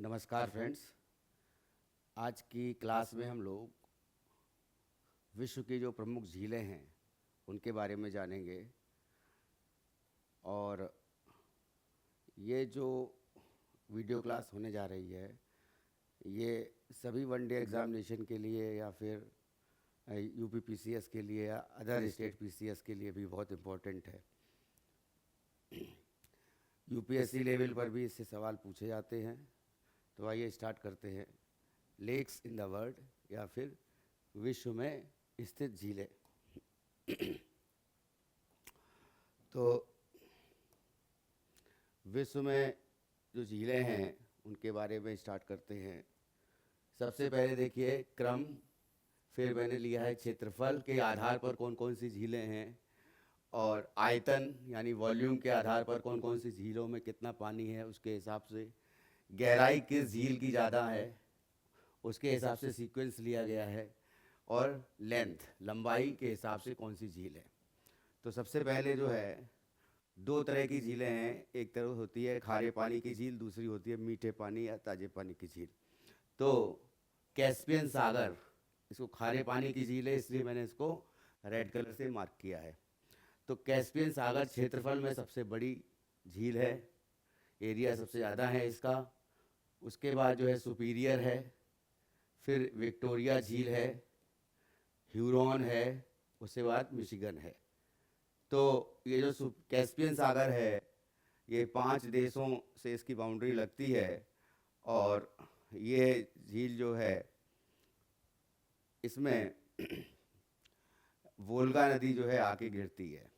नमस्कार फ्रेंड्स। आज की क्लास में हम लोग विश्व की जो प्रमुख झीलें हैं उनके बारे में जानेंगे। और ये जो वीडियो क्लास होने जा रही है ये सभी वनडे एग्ज़ामिनेशन के लिए या फिर यूपी पीसीएस के लिए या अदर स्टेट पीसीएस के लिए भी बहुत इम्पोर्टेंट है। यूपीएससी लेवल पर भी इससे सवाल पूछे जाते हैं। तो आइए स्टार्ट करते हैं। लेक्स इन द वर्ल्ड या फिर विश्व में स्थित झीलें। तो विश्व में जो झीलें हैं उनके बारे में स्टार्ट करते हैं। सबसे पहले देखिए क्रम, फिर मैंने लिया है क्षेत्रफल के आधार पर कौन कौन सी झीलें हैं, और आयतन यानी वॉल्यूम के आधार पर कौन कौन सी झीलों में कितना पानी है उसके हिसाब से, गहराई किस झील की ज़्यादा है उसके हिसाब से सीक्वेंस लिया गया है, और लेंथ लंबाई के हिसाब से कौन सी झील है। तो सबसे पहले जो है दो तरह की झीलें हैं। एक तरफ होती है खारे पानी की झील, दूसरी होती है मीठे पानी या ताजे पानी की झील। तो कैस्पियन सागर इसको खारे पानी की झील है, इसलिए मैंने इसको रेड कलर से मार्क किया है। तो कैस्पियन सागर क्षेत्रफल में सबसे बड़ी झील है, एरिया सबसे ज़्यादा है इसका। उसके बाद जो है सुपीरियर है, फिर विक्टोरिया झील है, ह्यूरॉन है, उसके बाद मिशिगन है। तो ये जो कैस्पियन सागर है ये 5 देशों से इसकी बाउंड्री लगती है, और ये झील जो है इसमें वोल्गा नदी जो है आके गिरती है।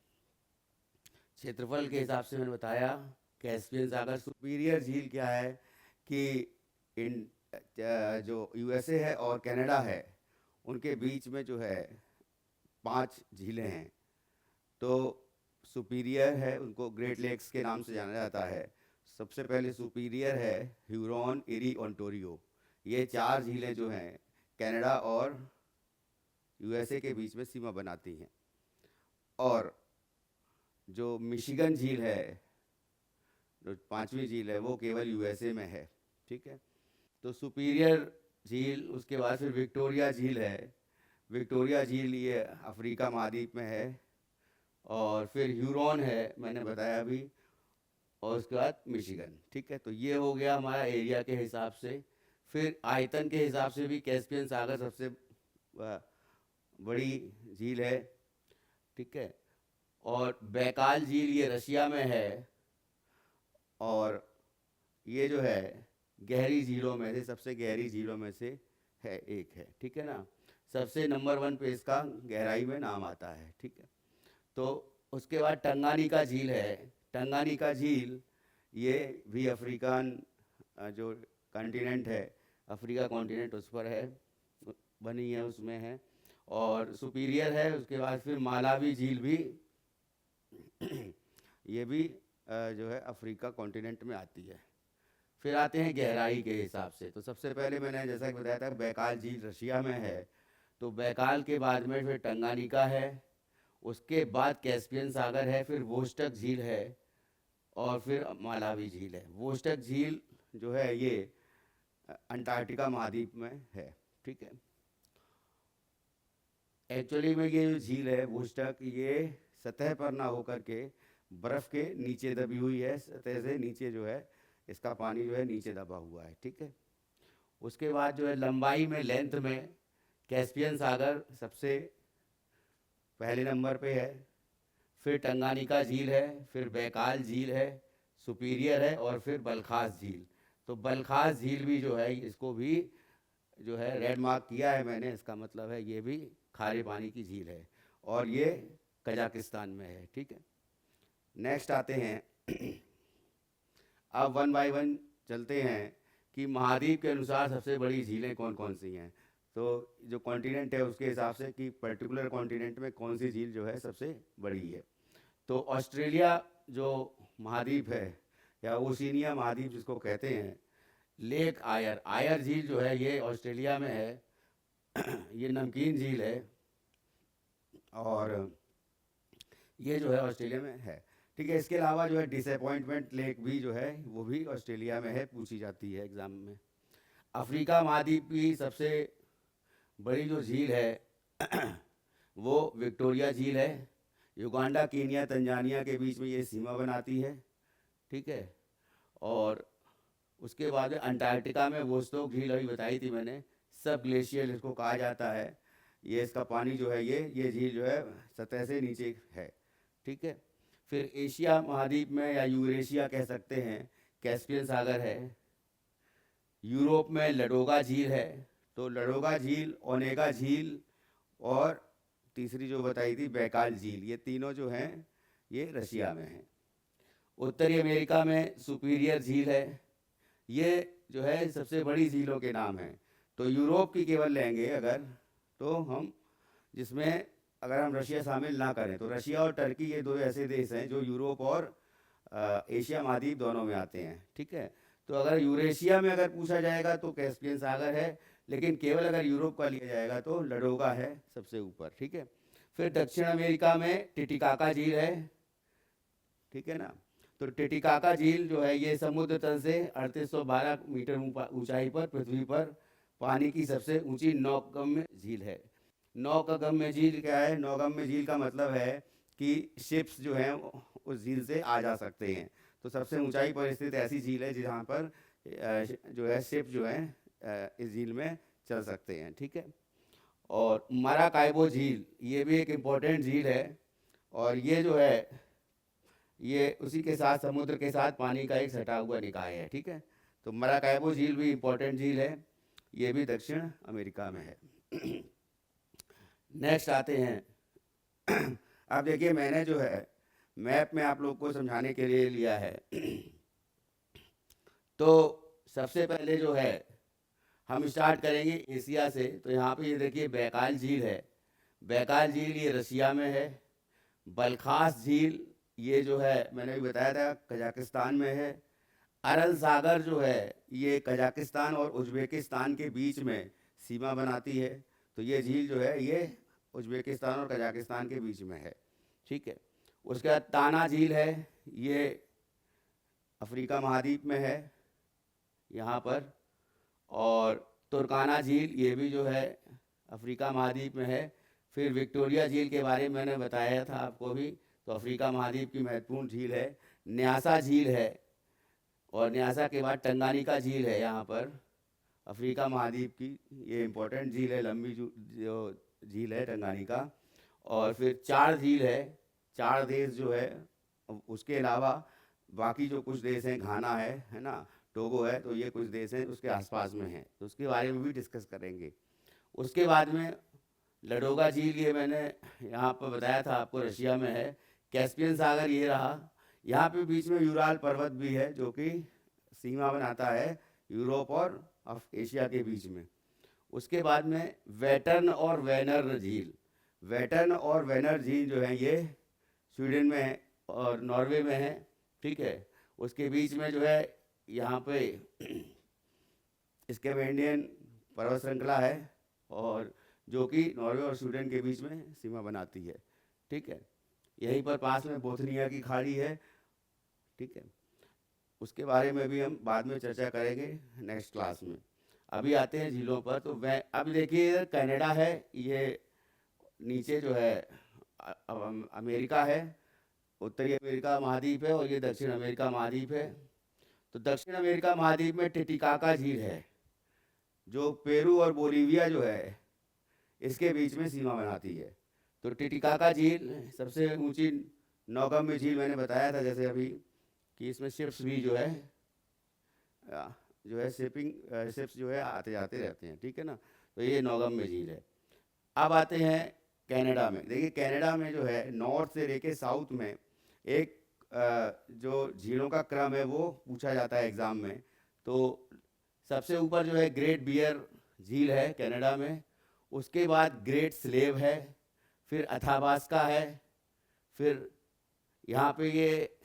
क्षेत्रफल के हिसाब से मैंने बताया कैस्पियन सागर। सुपीरियर झील क्या है कि इन जो यूएसए है और कनाडा है उनके बीच में जो है 5 झीलें हैं। तो सुपीरियर है, उनको ग्रेट लेक्स के नाम से जाना जाता है। सबसे पहले सुपीरियर है, ह्यूरॉन, इरी, ओंटारियो। ये 4 झीलें जो हैं कनाडा और यूएसए के बीच में सीमा बनाती हैं। और जो मिशिगन झील है, जो 5वीं झील है, वो केवल यूएसए में है। ठीक है। तो सुपीरियर झील, उसके बाद फिर विक्टोरिया झील है। विक्टोरिया झील ये अफ्रीका महाद्वीप में है। और फिर ह्यूरॉन है, मैंने बताया अभी, और उसके बाद मिशिगन। ठीक है। तो ये हो गया हमारा एरिया के हिसाब से। फिर आयतन के हिसाब से भी कैस्पियन सागर सबसे बड़ी झील है। ठीक है। और बैकाल झील ये रशिया में है, और ये जो है गहरी झीलों में से, सबसे गहरी झीलों में से है, एक है। ठीक है ना। सबसे नंबर 1 पे इसका गहराई में नाम आता है। ठीक है। तो उसके बाद टंगानिका झील है। टंगानिका झील ये भी अफ्रीकन जो कॉन्टिनेंट है, अफ्रीका कॉन्टिनेंट उस पर है, बनी है, उसमें है। और सुपीरियर है। उसके बाद फिर मालावी झील भी ये भी जो है अफ्रीका कॉन्टिनेंट में आती है। फिर आते हैं गहराई के हिसाब से। तो सबसे पहले मैंने जैसा कि बताया था बैकाल झील रशिया में है। तो बैकाल के बाद में फिर टंगानिका है, उसके बाद कैस्पियन सागर है, फिर वोस्टक झील है, और फिर मालावी झील है। वोस्टक झील जो है ये अंटार्कटिका महाद्वीप में है। ठीक है। एक्चुअली में ये जो झील है वोस्टक, ये सतह पर ना होकर के बर्फ़ के नीचे दबी हुई है। सतह से नीचे जो है इसका पानी जो है नीचे दबा हुआ है। ठीक है। उसके बाद जो है लंबाई में, लेंथ में कैस्पियन सागर सबसे पहले नंबर पे है, फिर टंगानिका झील है, फिर बैकाल झील है, सुपीरियर है, और फिर बलखास झील। तो बलखास झील भी जो है इसको भी जो है रेड मार्क किया है मैंने। इसका मतलब है ये भी खारे पानी की झील है, और ये कजाकिस्तान में है। ठीक है। नेक्स्ट आते हैं अब 1 बाय 1 चलते हैं कि महाद्वीप के अनुसार सबसे बड़ी झीलें कौन कौन सी हैं। तो जो कॉन्टिनेंट है उसके हिसाब से कि पर्टिकुलर कॉन्टिनेंट में कौन सी झील जो है सबसे बड़ी है। तो ऑस्ट्रेलिया जो महाद्वीप है, या ओशिनिया महाद्वीप जिसको कहते हैं, लेक आयर, आयर झील जो है ये ऑस्ट्रेलिया में है। ये नमकीन झील है, और ये जो है ऑस्ट्रेलिया में है। ठीक है। इसके अलावा जो है डिसअपॉइंटमेंट लेक भी जो है वो भी ऑस्ट्रेलिया में है, पूछी जाती है एग्ज़ाम में। अफ्रीका महाद्वीप की सबसे बड़ी जो झील है वो विक्टोरिया झील है। युगांडा, कीनिया, तंजानिया के बीच में ये सीमा बनाती है, ठीक है। और उसके बाद में अंटार्कटिका में वोस्टोक झील अभी बताई थी मैंने, सब ग्लेशियर इसको कहा जाता है। ये इसका पानी जो है ये झील जो है सतह से नीचे है, ठीक है। फिर एशिया महाद्वीप में या यूरेशिया कह सकते हैं, कैस्पियन सागर है। यूरोप में लडोगा झील है, तो लडोगा झील, ओनेगा झील और तीसरी जो बताई थी बैकाल झील, ये तीनों जो हैं ये रशिया में हैं। उत्तरी अमेरिका में सुपीरियर झील है, ये जो है सबसे बड़ी झीलों के नाम हैं। तो यूरोप की केवल लेंगे अगर, तो हम जिसमें अगर हम रशिया शामिल ना करें तो रशिया और टर्की ये दो ऐसे देश हैं जो यूरोप और एशिया महाद्वीप दोनों में आते हैं, ठीक है। तो अगर यूरेशिया में अगर पूछा जाएगा तो कैस्पियन सागर है, लेकिन केवल अगर यूरोप का लिया जाएगा तो लडोगा है सबसे ऊपर, ठीक है। फिर दक्षिण अमेरिका में टिटिकाका झील है, ठीक है ना। तो टिटिकाका झील जो है ये समुद्र तल से 3812 मीटर ऊंचाई पर पृथ्वी पर पानी की सबसे ऊंची नौगम्य झील है। नौगम्य झील क्या है? नौगम्य झील का मतलब है कि शिप्स जो हैं उस झील से आ जा सकते हैं। तो सबसे ऊंचाई पर स्थित ऐसी झील है जहाँ पर जो है शिप जो है इस झील में चल सकते हैं, ठीक है। और माराकाइबो झील ये भी एक इम्पोर्टेंट झील है, और ये जो है ये उसी के साथ समुद्र के साथ पानी का एक सटा हुआ निकाय है, ठीक है। तो मराकाइबो झील भी इम्पोर्टेंट झील है, ये भी दक्षिण अमेरिका में है। नेक्स्ट आते हैं अब देखिए मैंने जो है मैप में आप लोग को समझाने के लिए लिया है। तो सबसे पहले जो है हम स्टार्ट करेंगे एशिया से। तो यहाँ पे ये देखिए बैकाल झील है, बैकाल झील ये रशिया में है। बलखास झील ये जो है मैंने भी बताया था कजाकिस्तान में है। अरल सागर जो है ये कजाकिस्तान और उज्बेकिस्तान के बीच में सीमा बनाती है। तो ये झील जो है ये उज्बेकिस्तान और कजाकिस्तान के बीच में है, ठीक है। उसके बाद ताना झील है, ये अफ्रीका महाद्वीप में है यहाँ पर। और तुर्काना झील ये भी जो है अफ्रीका महाद्वीप में है। फिर विक्टोरिया झील के बारे में मैंने बताया था आपको भी, तो अफ्रीका महाद्वीप की महत्वपूर्ण झील है। न्यासा झील है, और न्यासा के बाद टंगानिका झील है यहाँ पर अफ्रीका महाद्वीप की, ये इम्पोर्टेंट झील है, लंबी जो झील है टंगानिका। और फिर चार झील है, चार देश जो है, उसके अलावा बाकी जो कुछ देश हैं, घाना है ना, टोगो है, तो ये कुछ देश हैं उसके आसपास में हैं, तो उसके बारे में भी डिस्कस करेंगे। उसके बाद में लडोगा झील ये मैंने यहाँ पर बताया था आपको रशिया में है। कैस्पियन सागर ये रहा, यहाँ पे बीच में यूराल पर्वत भी है जो कि सीमा बनाता है यूरोप और एशिया के बीच में। उसके बाद में वेटर्न और वेनर झील, वेटर्न और वेनर झील जो है ये स्वीडन में है और नॉर्वे में है, ठीक है। उसके बीच में जो है यहाँ पे स्कैंडिनेवियन पर्वत श्रृंखला है, और जो कि नॉर्वे और स्वीडन के बीच में सीमा बनाती है, ठीक है। यहीं पर पास में बोथनिया की खाड़ी है, ठीक है। उसके बारे में भी हम बाद में चर्चा करेंगे नेक्स्ट क्लास में। अभी आते हैं झीलों पर। तो वह अब देखिए कनाडा है, ये नीचे जो है अमेरिका है, उत्तरी अमेरिका महाद्वीप है, और ये दक्षिण अमेरिका महाद्वीप है। तो दक्षिण अमेरिका महाद्वीप में टिटिकाका झील है जो पेरू और बोलीविया जो है इसके बीच में सीमा बनाती है। तो टिटिकाका झील सबसे ऊंची नौगम्य झील मैंने बताया था जैसे अभी कि इसमें शिप्स भी जो है शिप्स जो है आते जाते रहते हैं, ठीक है ना। तो ये नौगम्य झील है। अब आते हैं कनाडा में। देखिए कनाडा में जो है नॉर्थ से लेके साउथ में एक जो झीलों का क्रम है वो पूछा जाता है एग्ज़ाम में। तो सबसे ऊपर जो है ग्रेट बियर झील है कनाडा में, उसके बाद ग्रेट स्लेव है, फिर अथाबास्का है, फिर यहाँ पे ये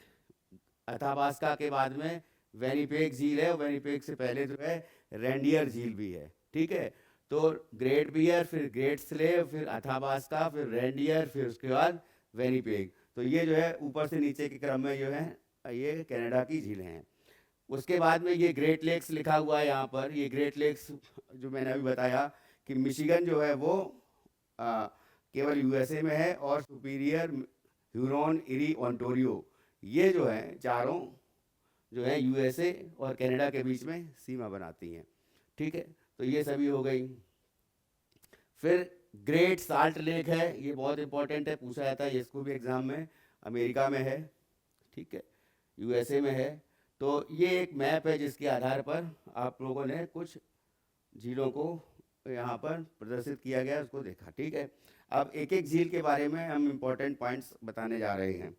अथाबास्का के बाद में वेनिपेग झील है, और वेनिपेग से पहले जो है रेंडियर झील भी है, ठीक है। तो ग्रेट बियर, फिर ग्रेट स्लेव, फिर अथाबास्का, फिर रेंडियर, फिर उसके बाद वेनिपेग। तो ये जो है ऊपर से नीचे के क्रम में जो है ये कनाडा की झीलें हैं। उसके बाद में ये ग्रेट लेक्स लिखा हुआ है यहाँ पर। ये ग्रेट लेक्स जो मैंने अभी बताया कि मिशिगन जो है वो केवल यूएसए में है, और सुपीरियर, ह्यूरॉन, इरी, ओंटारियो, ये जो है चारों जो है यूएसए और कनाडा के बीच में सीमा बनाती हैं। ठीक है, तो ये सभी हो गई। फिर ग्रेट साल्ट लेक है, ये बहुत इंपॉर्टेंट है, पूछा जाता है इसको भी एग्जाम में। अमेरिका में है, ठीक है, यूएसए में है। तो ये एक मैप है जिसके आधार पर आप लोगों ने कुछ झीलों को यहाँ पर प्रदर्शित किया गया, उसको देखा। ठीक है, अब एक एक झील के बारे में हम इम्पोर्टेंट पॉइंट्स बताने जा रहे हैं।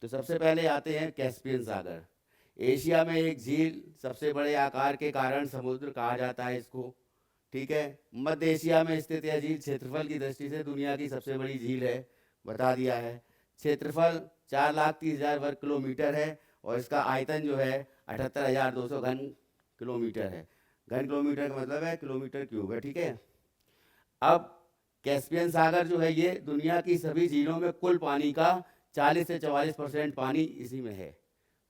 तो सबसे पहले आते हैं कैस्पियन सागर। एशिया में एक झील, सबसे बड़े आकार के कारण समुद्र कहा जाता है इसको। ठीक है, मध्य एशिया में स्थित यह झील क्षेत्रफल की दृष्टि से दुनिया की सबसे बड़ी झील है, बता दिया है। क्षेत्रफल 4,30,000 वर्ग किलोमीटर है, और इसका आयतन जो है 78,200 घन किलोमीटर है। घन किलोमीटर का मतलब है किलोमीटर क्यूब है। ठीक है, अब कैस्पियन सागर जो है ये दुनिया की सभी झीलों में कुल पानी का 40 से 44% पानी इसी में है।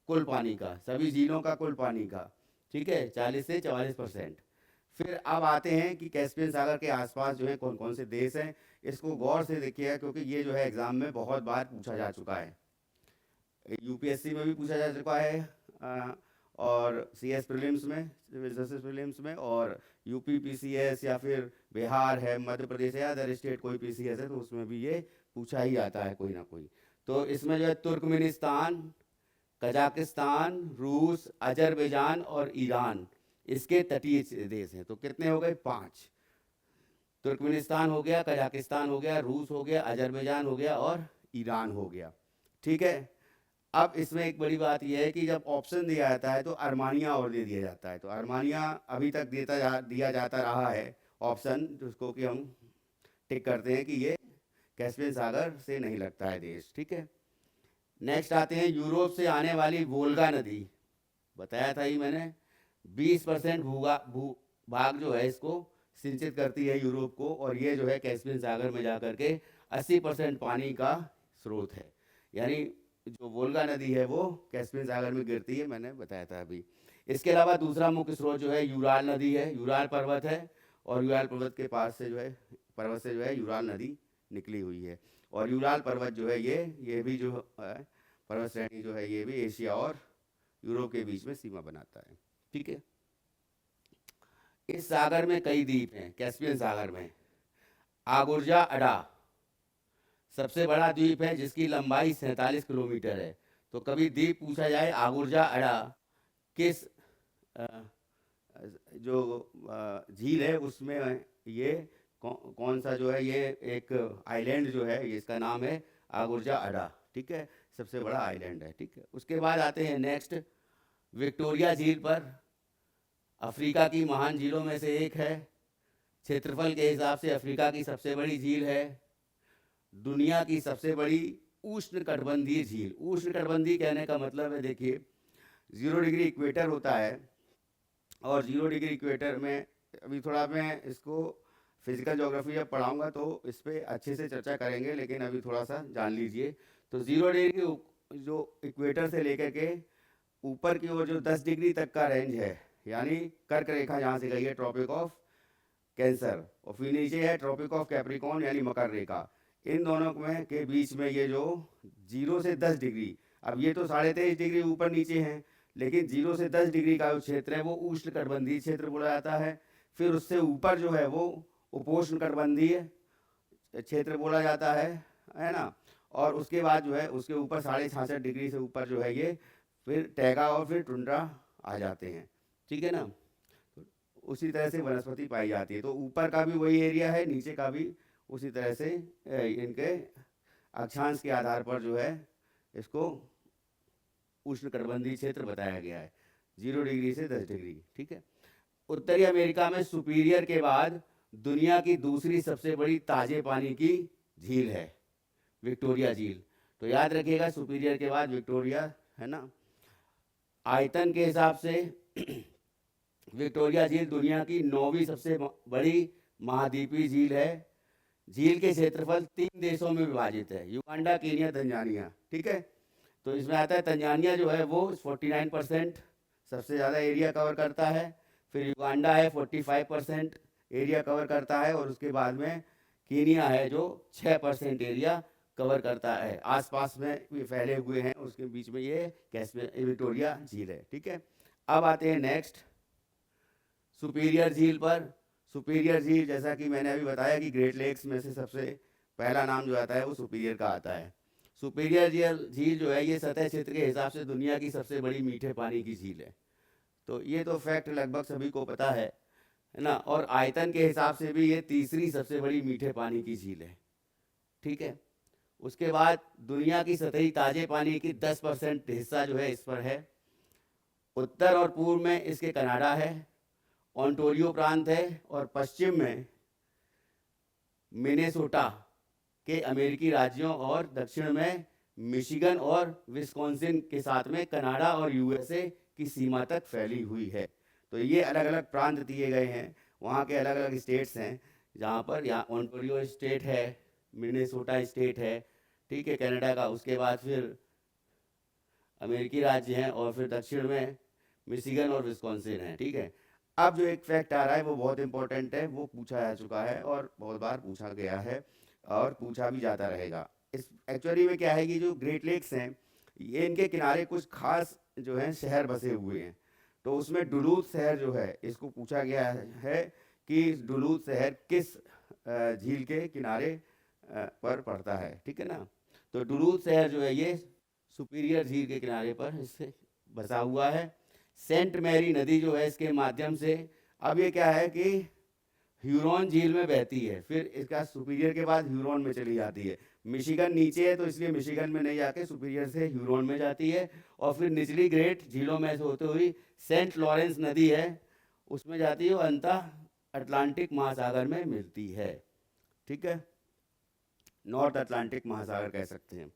कुल पानी का, सभी झीलों का कुल पानी का, ठीक है, 40 से 44%। फिर अब आते हैं कि कैस्पियन सागर के आसपास जो है कौन कौन से देश हैं। इसको गौर से देखिएगा, क्योंकि ये जो है एग्जाम में बहुत बार पूछा जा चुका है। यूपीएससी में भी पूछा जा चुका है, और सीएस प्रीलिम्स में, सिविल सर्विसेज प्रीलिम्स में, और यूपी पीसीएस या फिर बिहार है, मध्य प्रदेश है, अदर स्टेट कोई पीसीएस है, तो उसमें भी ये पूछा ही आता है कोई ना कोई। तो इसमें जो है तुर्कमेनिस्तान, कजाकिस्तान, रूस, अजरबैजान और ईरान इसके तटीय देश हैं। तो कितने हो गए? 5। तुर्कमेनिस्तान हो गया, कजाकिस्तान हो गया, रूस हो गया, अजरबैजान हो गया और ईरान हो गया। ठीक है, अब इसमें एक बड़ी बात यह है कि जब ऑप्शन दिया जाता है तो अर्मानिया और दे दिया जाता है। तो अर्मानिया अभी तक दिया जाता रहा है ऑप्शन, जिसको कि हम टिक करते हैं कि ये कैस्पियन सागर से नहीं लगता है देश। ठीक है, नेक्स्ट आते हैं यूरोप से आने वाली वोल्गा नदी। बताया था ही मैंने, 20% भूभाग जो है इसको सिंचित करती है यूरोप को, और ये जो है कैस्पियन सागर में जाकर के 80% पानी का स्रोत है। यानी जो वोल्गा नदी है वो कैस्पियन सागर में गिरती है, मैंने बताया था अभी। इसके अलावा दूसरा मुख्य स्रोत जो है यूराल नदी है, यूराल पर्वत है, और यूराल पर्वत के पास से जो है, पर्वत से जो है यूराल नदी निकली हुई है। और यूराल पर्वत जो है ये भी जो पर्वत श्रेणी जो है ये भी एशिया और यूरोप के बीच में सीमा बनाता है। ठीक है, इस सागर में कई द्वीप हैं। कैस्पियन सागर में आगुर्जा अडा सबसे बड़ा द्वीप है, जिसकी लंबाई 47 किलोमीटर है। तो कभी द्वीप पूछा जाए आगुर्जा अडा किस जो झील है उसमें ये कौन सा जो है, ये एक आइलैंड जो है, इसका नाम है आगुर्जा अडा। ठीक है, सबसे बड़ा आइलैंड है। ठीक है, उसके बाद आते हैं नेक्स्ट विक्टोरिया झील पर। अफ्रीका की महान झीलों में से एक है। क्षेत्रफल के हिसाब से अफ्रीका की सबसे बड़ी झील है। दुनिया की सबसे बड़ी उष्णकटिबंधीय झील। उष्णकटिबंधीय कहने का मतलब है, देखिए 0 डिग्री इक्वेटर होता है, और 0 डिग्री इक्वेटर में अभी थोड़ा मैं इसको फिजिकल ज्योग्राफी जब पढ़ाऊंगा तो इस पर अच्छे से चर्चा करेंगे, लेकिन अभी थोड़ा सा जान लीजिए। तो 0 डिग्री जो इक्वेटर से लेकर के ऊपर की ओर जो 10 डिग्री तक का रेंज है, यानी कर्क रेखा जहाँ से गई है ट्रॉपिक ऑफ कैंसर, और फिर नीचे है ट्रॉपिक ऑफ कैप्रिकॉर्न यानी मकर रेखा। इन दोनों में के बीच में ये जो 0 से 10 डिग्री, अब ये तो 23.5 डिग्री ऊपर नीचे हैं, लेकिन 0 से 10 डिग्री का जो क्षेत्र है वो उष्णकटिबंधीय क्षेत्र बोला जाता है। फिर उससे ऊपर जो है वो उपोष्णकटिबंधीय क्षेत्र बोला जाता है ना। और उसके बाद जो है उसके ऊपर 66.5 डिग्री से ऊपर जो है ये फिर टैगा और फिर टुंड्रा आ जाते हैं। ठीक है ना, उसी तरह से वनस्पति पाई जाती है। तो ऊपर का भी वही एरिया है, नीचे का भी उसी तरह से इनके अक्षांश के आधार पर जो है इसको उष्णकटिबंधीय क्षेत्र बताया गया है, 0 डिग्री से 10 डिग्री। ठीक है, उत्तरी अमेरिका में सुपीरियर के बाद दुनिया की दूसरी सबसे बड़ी ताजे पानी की झील है विक्टोरिया झील। तो याद रखिएगा, सुपीरियर के बाद विक्टोरिया है ना। आयतन के हिसाब से विक्टोरिया झील दुनिया की 9वीं सबसे बड़ी महाद्वीपीय झील है। झील के क्षेत्रफल 3 देशों में विभाजित है, युगांडा, केनिया, तंजानिया। ठीक है, तो इसमें आता है तंजानिया जो है वो 49% सबसे ज़्यादा एरिया कवर करता है, फिर युगांडा है 45% एरिया कवर करता है, और उसके बाद में केनिया है जो 6% एरिया कवर करता है। आसपास में ये फैले हुए हैं, उसके बीच में ये कैस्पियन विक्टोरिया झील है। ठीक है, अब आते हैं नेक्स्ट सुपीरियर झील पर। सुपीरियर झील, जैसा कि मैंने अभी बताया कि ग्रेट लेक्स में से सबसे पहला नाम जो आता है वो सुपीरियर का आता है। सुपीरियर झील जो है ये सतह क्षेत्र के हिसाब से दुनिया की सबसे बड़ी मीठे पानी की झील है। तो ये तो फैक्ट लगभग सभी को पता है ना। और आयतन के हिसाब से भी ये तीसरी सबसे बड़ी मीठे पानी की झील है। ठीक है, उसके बाद दुनिया की सतही ताजे पानी की 10% हिस्सा जो है इस पर है। उत्तर और पूर्व में इसके कनाडा है, ओंटारियो प्रांत है, और पश्चिम में मिनेसोटा के अमेरिकी राज्यों, और दक्षिण में मिशिगन और विस्कॉन्सिन के साथ में कनाडा और यूएसए की सीमा तक फैली हुई है। तो ये अलग अलग प्रांत दिए गए हैं, वहाँ के अलग अलग स्टेट्स हैं, जहाँ पर यहाँ ओंटारियो स्टेट है, मिनेसोटा स्टेट है, ठीक है, कनाडा का। उसके बाद फिर अमेरिकी राज्य हैं, और फिर दक्षिण में मिशिगन और विस्कॉन्सिन है। ठीक है, अब जो एक फैक्ट आ रहा है वो बहुत इंपॉर्टेंट है, वो पूछा जा चुका है और बहुत बार पूछा गया है और पूछा भी जाता रहेगा। इस एक्चुअली में क्या है कि जो ग्रेट लेक्स हैं ये इनके किनारे कुछ खास जो हैं शहर बसे हुए हैं। तो उसमें डुलूथ शहर जो है, इसको पूछा गया है कि डुलूथ शहर किस झील के किनारे पर पड़ता है। ठीक है ना, तो डुलूथ शहर जो है ये सुपीरियर झील के किनारे पर इससे बसा हुआ है। सेंट मैरी नदी जो है इसके माध्यम से, अब ये क्या है कि ह्यूरॉन झील में बहती है, फिर इसका सुपीरियर के बाद ह्यूरॉन में चली जाती है। मिशिगन नीचे है तो इसलिए मिशिगन में नहीं जाके सुपीरियर से ह्यूरॉन में जाती है, और फिर निचली ग्रेट झीलों में से होते हुई सेंट लॉरेंस नदी है उसमें जाती है, और अंततः अटलांटिक महासागर में मिलती है। ठीक है, नॉर्थ अटलांटिक महासागर कह सकते हैं।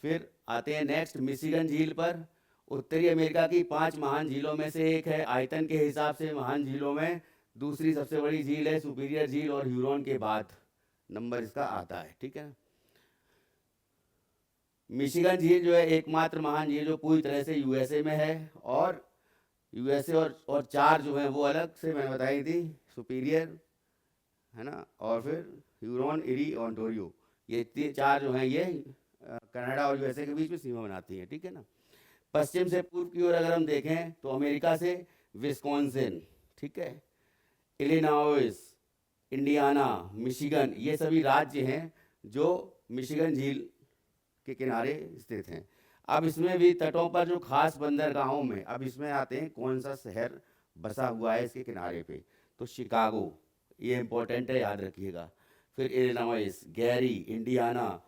फिर आते हैं नेक्स्ट मिशिगन झील पर। उत्तरी अमेरिका की 5 महान झीलों में से एक है। आयतन के हिसाब से महान झीलों में दूसरी सबसे बड़ी झील है सुपीरियर झील, और ह्यूरॉन के बाद नंबर इसका आता है। ठीक है, मिशिगन झील जो है एकमात्र महान झील जो पूरी तरह से यूएसए में है, और यूएसए और 4 जो हैं वो अलग से मैंने बताई थी, सुपीरियर है ना, और फिर ह्यूरॉन, इरी, ओंटारियो, ये 4 जो हैं ये कनाडा और यूएसए के बीच में सीमा बनाती हैं। ठीक है ना, पश्चिम से पूर्व की ओर अगर हम देखें तो अमेरिका से विस्कॉन्सिन, ठीक है, इलिनॉइस, इंडियाना, मिशिगन, ये सभी राज्य हैं जो मिशिगन झील के किनारे स्थित हैं। अब इसमें भी तटों पर जो खास बंदरगाहों में, अब इसमें आते हैं कौन सा शहर बसा हुआ है इसके किनारे पे, तो शिकागो, ये इंपॉर्टेंट है, याद रखिएगा। फिर इलिनॉइस, गैरी, इंडियाना,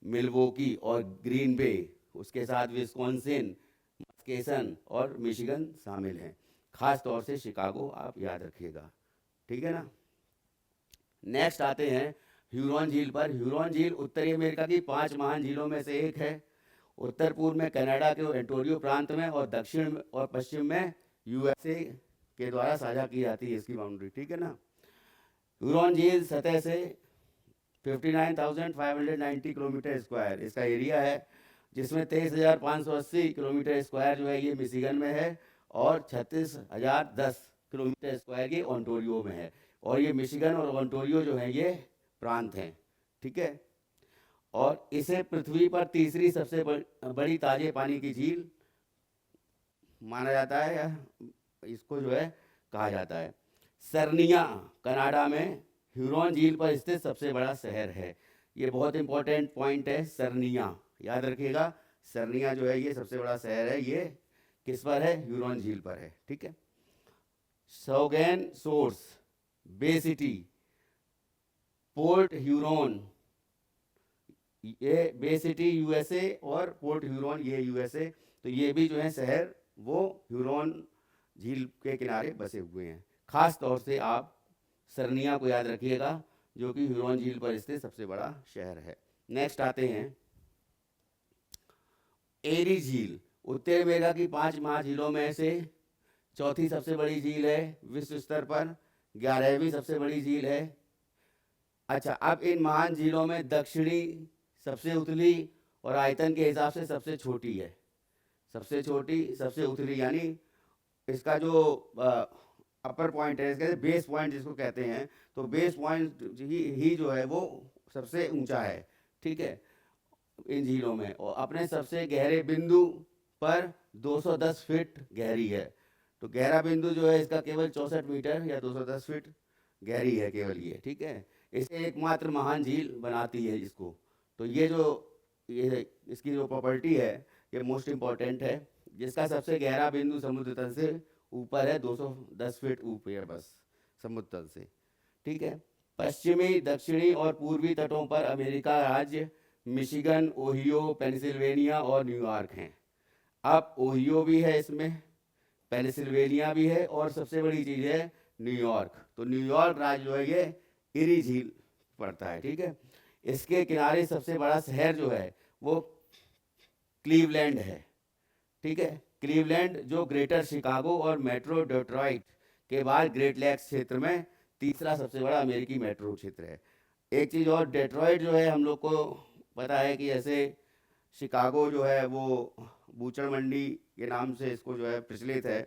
मिल्वोकी और ग्रीन बे, उसके साथ विस्कॉन्सिन, मस्केसन और मिशिगन शामिल हैं। खास तौर से शिकागो आप याद रखिएगा। ठीक है ना, नेक्स्ट आते हैं ह्यूरॉन झील पर। ह्यूरॉन झील उत्तरी अमेरिका की 5 महान झीलों में से एक है। उत्तर पूर्व में कनाडा के ओंटारियो प्रांत में, और दक्षिण और पश्चिम में यूएसए के द्वारा साझा की जाती है इसकी बाउंड्री। ठीक है ना, ह्यूरॉन झील सतह से 59,590 किलोमीटर स्क्वायर इसका एरिया है, जिसमें 23,580 किलोमीटर स्क्वायर जो है ये मिशिगन में है, और 36,010 किलोमीटर स्क्वायर ये ओंटारियो में है। और ये मिशिगन और ओंटारियो जो है ये प्रांत हैं। ठीक है, और इसे पृथ्वी पर तीसरी सबसे बड़ी ताजे पानी की झील माना जाता है, या इसको जो है कहा जाता है। सर्निया कनाडा में ह्यूरॉन झील पर स्थित सबसे बड़ा शहर है। ये बहुत इंपॉर्टेंट पॉइंट है, सर्निया याद रखिएगा। सर्निया जो है ये सबसे बड़ा शहर है, ये किस पर है, ह्यूरॉन झील पर है। ठीक है, सौगैन सोर्स, बे सिटी, पोर्ट ह्यूरॉन, ये बे सिटी यूएसए और पोर्ट ह्यूरॉन ये यूएसए, तो ये भी जो है शहर वो ह्यूरॉन झील के किनारे बसे हुए हैं। खास तौर से आप सर्निया को याद रखिएगा जो कि ह्यूरॉन झील पर स्थित सबसे बड़ा शहर है। नेक्स्ट आते हैं एरी झील। उत्तर अमेरिका की 5 महाझीलों में से चौथी सबसे बड़ी झील है, विश्व स्तर पर 11वीं सबसे बड़ी झील है। अच्छा, अब इन महान झीलों में दक्षिणी सबसे उथली और आयतन के हिसाब से सबसे छोटी है। सबसे छोटी, सबसे उथली, यानी इसका जो अपर पॉइंट है, इसके बेस पॉइंट जिसको कहते हैं, तो बेस पॉइंट ही जो है वो सबसे ऊंचा है। ठीक है, इन झीलों में, और अपने सबसे गहरे बिंदु पर 210 फीट गहरी है। तो गहरा बिंदु जो है इसका केवल 64 मीटर या 210 फीट गहरी है केवल ये। ठीक है, इसे एकमात्र महान झील बनाती है इसको। तो ये इसकी जो प्रॉपर्टी है ये मोस्ट इम्पॉर्टेंट है, जिसका सबसे गहरा बिंदु समुद्र तल से ऊपर है 210 फीट ऊपर बस समुद्र तल से। ठीक है, पश्चिमी, दक्षिणी और पूर्वी तटों पर अमेरिका राज्य मिशिगन, ओहियो, पेंसिल्वेनिया और न्यूयॉर्क हैं। अब ओहियो भी है इसमें, पेंसिल्वेनिया भी है, और सबसे बड़ी चीज़ है न्यूयॉर्क। तो न्यूयॉर्क राज्य जो है ये इरी झील पड़ता है। ठीक है, इसके किनारे सबसे बड़ा शहर जो है वो क्लीवलैंड है। ठीक है, क्लीवलैंड जो ग्रेटर शिकागो और मेट्रो डेट्रॉइट के बाद ग्रेट लेक्स क्षेत्र में तीसरा सबसे बड़ा अमेरिकी मेट्रो क्षेत्र है। एक चीज़ और, डेट्रॉइट जो है हम लोग को पता है कि ऐसे शिकागो जो है वो बूचड़ मंडी के नाम से इसको जो है प्रचलित है।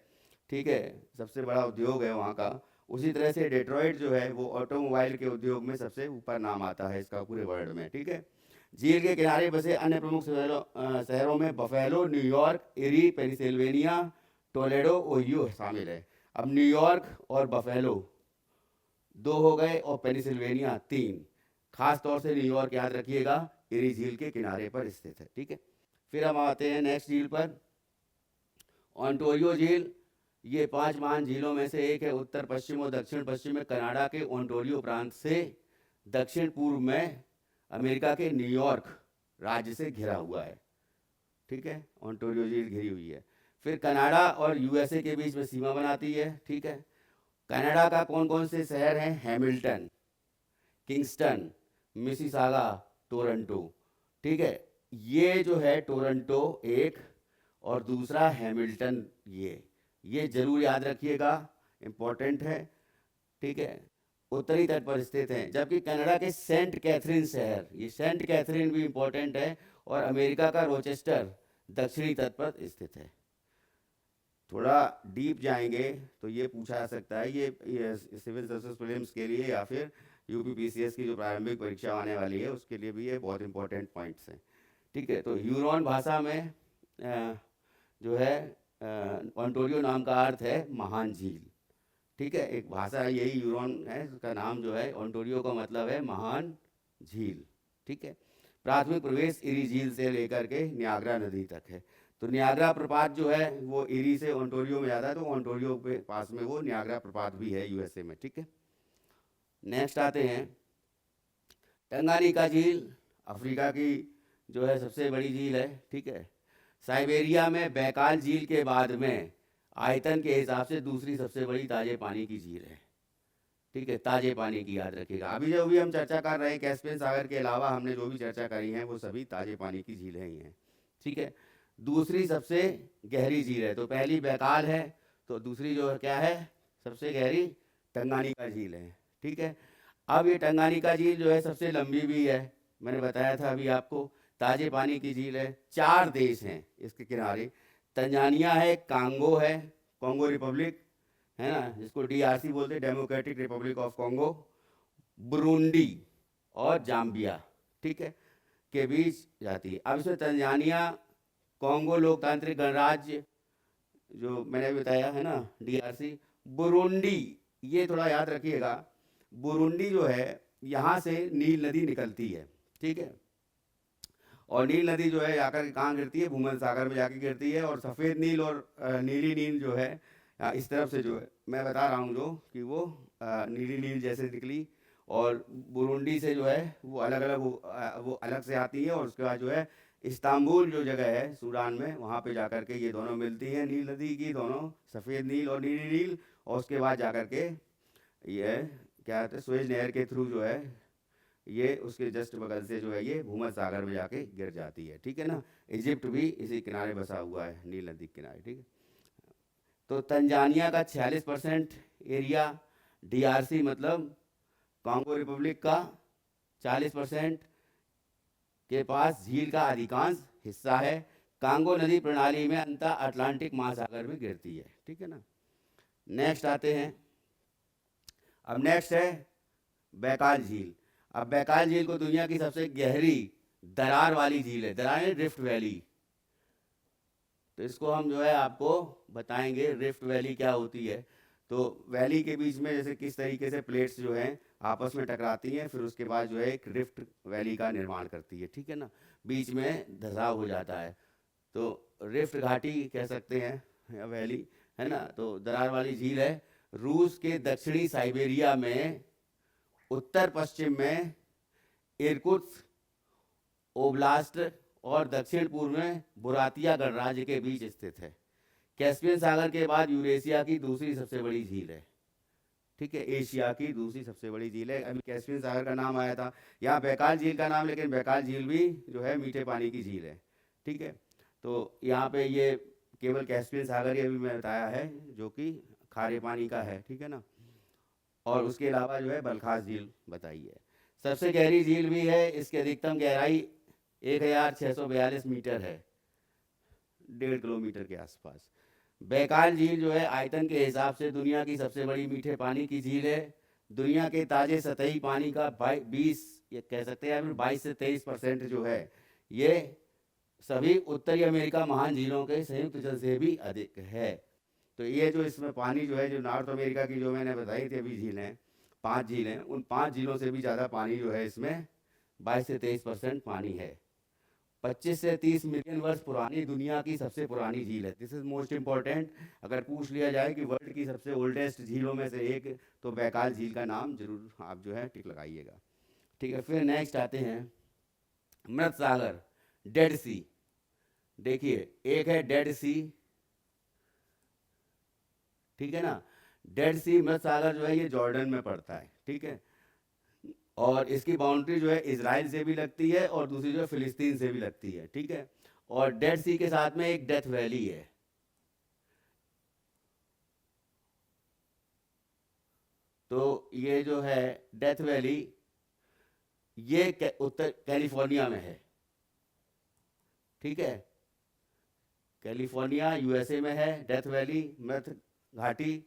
ठीक है, सबसे बड़ा उद्योग है वहाँ का। उसी तरह से डेट्रॉइट जो है वो ऑटोमोबाइल के उद्योग में सबसे ऊपर नाम आता है इसका पूरे वर्ल्ड में। ठीक है, झील के किनारे बसे अन्य प्रमुख शहरों में बफेलो, न्यूयॉर्क, एरी, पेंसिल्वेनिया, टोलेडो, ओहियो शामिल है। अब न्यूयॉर्क और बफेलो 2 हो गए और पेंसिल्वेनिया 3। खास तौर से न्यूयॉर्क याद रखिएगा, एरी झील के किनारे पर स्थित है। ठीक है, फिर हम आते हैं नेक्स्ट झील पर, ओंटारियो झील। ये 5 महान झीलों में से एक है। उत्तर पश्चिम और दक्षिण पश्चिम में कनाडा के ओंटारियो प्रांत से दक्षिण पूर्व में अमेरिका के न्यूयॉर्क राज्य से घिरा हुआ है। ठीक है, ओंटारियो झील घिरी हुई है। फिर कनाडा और यूएसए के बीच में सीमा बनाती है। ठीक है, कनाडा का कौन कौन से शहर हैं? Hamilton, Kingston, Mississauga, Toronto. ठीक है, ये जो है टोरंटो एक, और दूसरा हैमिल्टन। ये जरूर याद रखिएगा, इम्पोर्टेंट है। ठीक है, उत्तरी तट पर स्थित हैं। जबकि कनाडा के सेंट कैथरीन शहर, ये सेंट कैथरीन भी इम्पोर्टेंट है, और अमेरिका का रोचेस्टर दक्षिणी तट पर स्थित है। थोड़ा डीप जाएंगे तो ये पूछा जा सकता है, ये सिविल सर्विस प्रीलिम्स के लिए या फिर यूपीपीसीएस की जो प्रारंभिक परीक्षा आने वाली है उसके लिए भी ये बहुत इंपॉर्टेंट पॉइंट्स हैं। ठीक है, तो ह्यूरॉन भाषा में जो है ओंटारियो नाम का अर्थ है महान झील। ठीक है, एक भाषा यही ह्यूरॉन है, उसका नाम जो है ओंटारियो का मतलब है महान झील। ठीक है, प्राथमिक प्रवेश इरी झील से लेकर के नियाग्रा नदी तक है। तो नियाग्रा प्रपात जो है वो इरी से ओंटारियो में जाता है, तो ओंटारियो के पास में वो नियाग्रा प्रपात भी है यूएसए में। ठीक है, नेक्स्ट आते हैं टंगानिका झील। अफ्रीका की जो है सबसे बड़ी झील है। ठीक है, साइबेरिया में बैकाल झील के बाद में आयतन के हिसाब से दूसरी सबसे बड़ी ताजे पानी की झील है। ठीक है, ताजे पानी की याद रखिएगा। अभी जो भी हम चर्चा कर रहे हैं कैस्पियन सागर के अलावा हमने जो भी चर्चा करी है वो सभी ताजे पानी की झीलें ही हैं। ठीक है, दूसरी सबसे गहरी झील है। तो पहली बैकाल है, तो दूसरी जो है क्या है सबसे गहरी? टंगानिका झील है। ठीक है, अब ये टंगानिका झील जो है सबसे लंबी भी है, मैंने बताया था अभी आपको। ताजे पानी की झील है। 4 देश हैं इसके किनारे, तंजानिया है, कांगो है, कॉन्गो रिपब्लिक है ना, जिसको डीआरसी बोलते हैं, democratic Republic of Congo, Burundi और जाम्बिया। ठीक है, के बीच जाती है। अब इसमें तंजानिया, कॉन्गो लोकतांत्रिक गणराज्य जो मैंने बताया है ना डीआरसी, बुरुंडी, ये थोड़ा याद रखिएगा। बुरुंडी जो है यहाँ से नील नदी निकलती है। ठीक है, और नील नदी जो है जाकर कहाँ गिरती है? भूमध्य सागर में जाके गिरती है। और सफ़ेद नील और नीली नील जो है इस तरफ से जो है मैं बता रहा हूँ जो कि वो नीली नील जैसे निकली, और बुरुंडी से जो है वो अलग अलग वो अलग से आती है। और उसके बाद जो है इस्तांबुल जो जगह है सूडान में, वहाँ पे जाकर के ये दोनों मिलती हैं, नील नदी की दोनों, सफ़ेद नील और नीली नील। और उसके बाद जाकर के ये क्या कहते हैं, सुएज नहर के थ्रू जो है ये उसके जस्ट बगल से जो है ये भूमध्य सागर में जाके गिर जाती है। ठीक है ना, इजिप्ट भी इसी किनारे बसा हुआ है, नील नदी के किनारे। ठीक है, तो तंजानिया का 46% एरिया, डीआरसी मतलब कॉन्गो रिपब्लिक का 40% के पास झील का अधिकांश हिस्सा है। कांगो नदी प्रणाली में अंतः अटलांटिक महासागर में गिरती है। ठीक है ना। नेक्स्ट आते हैं, अब नेक्स्ट है बैकाल झील। अब बैकाल झील को दुनिया की सबसे गहरी दरार वाली झील है, दरार है रिफ्ट वैली। तो इसको हम जो है आपको बताएंगे रिफ्ट वैली क्या होती है। तो वैली के बीच में जैसे किस तरीके से प्लेट्स जो हैं आपस में टकराती हैं, फिर उसके बाद जो है एक रिफ्ट वैली का निर्माण करती है। ठीक है ना, बीच में धसाव हो जाता है, तो रिफ्ट घाटी कह सकते हैं या वैली, है ना। तो दरार वाली झील है रूस के दक्षिणी साइबेरिया में उत्तर पश्चिम में इरकुत्स्क ओब्लास्ट और दक्षिण पूर्व में बुरातिया गणराज्य के बीच स्थित है। कैस्पियन सागर के बाद यूरेशिया की दूसरी सबसे बड़ी झील है। ठीक है, एशिया की दूसरी सबसे बड़ी झील है। अभी कैस्पियन सागर का नाम आया था, यहाँ बैकाल झील का नाम, लेकिन बैकाल झील भी जो है मीठे पानी की झील है। ठीक है, तो यहाँ पे ये केवल कैस्पियन सागर ही अभी मैं बताया है जो कि खारे पानी का है। ठीक है ना, और उसके अलावा जो है बलखास झील बताई है। सबसे गहरी झील भी है, इसकी अधिकतम गहराई 1642 मीटर है, 1.5 किलोमीटर के आसपास। बैकाल झील जो है आयतन के हिसाब से दुनिया की सबसे बड़ी मीठे पानी की झील है। दुनिया के ताजे सतही पानी का 20 ये कह सकते हैं 22 से 23% जो है ये सभी उत्तरी अमेरिका महान झीलों के संयुक्त जल से भी अधिक है। तो ये जो इसमें पानी जो है, जो नॉर्थ अमेरिका की जो मैंने बताई थी अभी झीलें, 5 झीलें, उन 5 झीलों से भी ज़्यादा पानी जो है इसमें 22 से 23% पानी है। 25 से 30 मिलियन वर्ष पुरानी दुनिया की सबसे पुरानी झील है। This is most important. अगर पूछ लिया जाए कि वर्ल्ड की सबसे ओल्डेस्ट झीलों में से एक, तो बैकाल झील का नाम जरूर आप जो है टिक लगाइएगा। ठीक है, फिर नेक्स्ट आते हैं मृत सागर, डेड सी। देखिए, एक है डेड सी, ठीक है ना। डेड सी मृत सागर जो है ये जॉर्डन में पड़ता है। ठीक है, और इसकी बाउंड्री जो है इजराइल से भी लगती है और दूसरी जो है फिलिस्तीन से भी लगती है। ठीक है, और डेड सी के साथ में एक डेथ वैली है। तो ये जो है डेथ वैली ये उत्तर कैलिफोर्निया में है। ठीक है, कैलिफोर्निया यूएसए में है डेथ वैली, मृत घाटी।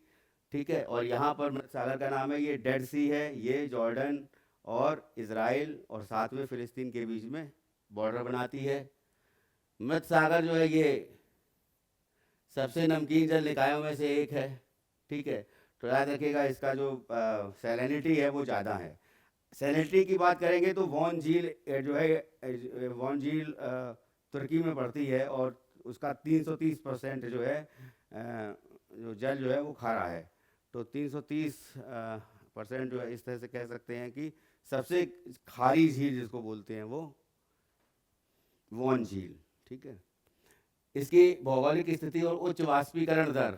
ठीक है, और यहाँ पर मृत सागर का नाम है, ये डेड सी है, ये जॉर्डन और इजराइल और साथ में फिलिस्तीन के बीच में बॉर्डर बनाती है। मृत सागर जो है ये सबसे नमकीन जल निकायों में से एक है। ठीक है, तो याद रखिएगा इसका जो सैलिनिटी है वो ज़्यादा है। सैलिनिटी की बात करेंगे तो वॉन झील जो है, वॉन झील तुर्की में पड़ती है और उसका 330% जो है जो जल जो है वो खारा है। तो 330% जो है इस तरह से कह सकते हैं कि सबसे खारी झील जिसको बोलते हैं वो वॉन झील। ठीक है, इसकी भौगोलिक स्थिति और उच्च वाष्पीकरण दर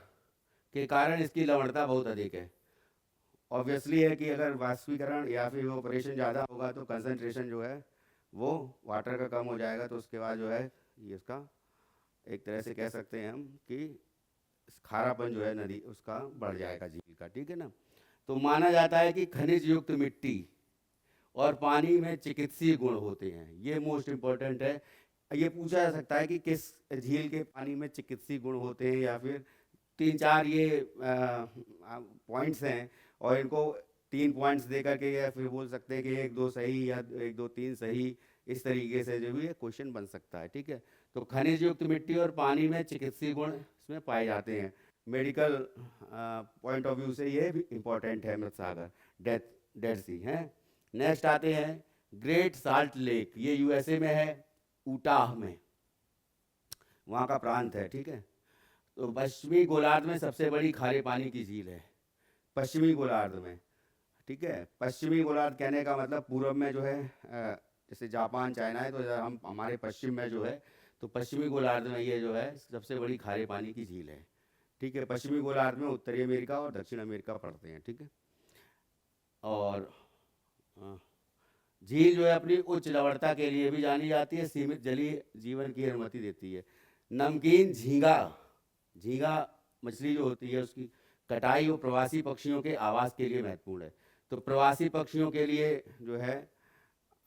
के कारण इसकी लवणता बहुत अधिक है। ऑब्वियसली है कि अगर वाष्पीकरण या फिर ऑपरेशन ज़्यादा होगा तो कंसंट्रेशन जो है वो वाटर का कम हो जाएगा, तो उसके बाद जो है ये इसका एक तरह से कह सकते हैं हम कि खारापन जो है नदी उसका बढ़ जाएगा झील का। ठीक है ना, तो माना जाता है कि खनिज युक्त मिट्टी और पानी में चिकित्सीय गुण होते हैं। ये मोस्ट इम्पोर्टेंट है। ये पूछा जा सकता है कि किस झील के पानी में चिकित्सीय गुण होते हैं, या फिर 3-4 ये पॉइंट्स हैं और इनको 3 पॉइंट्स दे करके या फिर बोल सकते हैं कि 1-2 सही या 1-2-3 सही, इस तरीके से जो भी ये क्वेश्चन बन सकता है। ठीक है, तो खनिज युक्त मिट्टी और पानी में चिकित्सीय गुण इसमें पाए जाते हैं। मेडिकल पॉइंट ऑफ व्यू से ये भी इम्पोर्टेंट है मृत सागर, डेड सी है। नेक्स्ट आते हैं ग्रेट साल्ट लेक, ये यूएसए में है, ऊटाह में वहाँ का प्रांत है। ठीक है, तो पश्चिमी गोलार्ध में सबसे बड़ी खारे पानी की झील है, पश्चिमी गोलार्ध में। ठीक है, पश्चिमी गोलार्ध कहने का मतलब पूर्व में जो है जैसे जापान चाइना है, तो हम हमारे पश्चिम में जो है, तो पश्चिमी गोलार्ध में ये जो है सबसे बड़ी खारे पानी की झील है। ठीक है, पश्चिमी गोलार्ध में उत्तरी अमेरिका और दक्षिण अमेरिका पड़ते हैं। ठीक है, और झील जो है अपनी उच्च लवणता के लिए भी जानी जाती है, सीमित जलीय जीवन की अनुमति देती है। नमकीन झींगा, झींगा मछली जो होती है उसकी कटाई वो प्रवासी पक्षियों के आवास के लिए महत्वपूर्ण है। तो प्रवासी पक्षियों के लिए जो है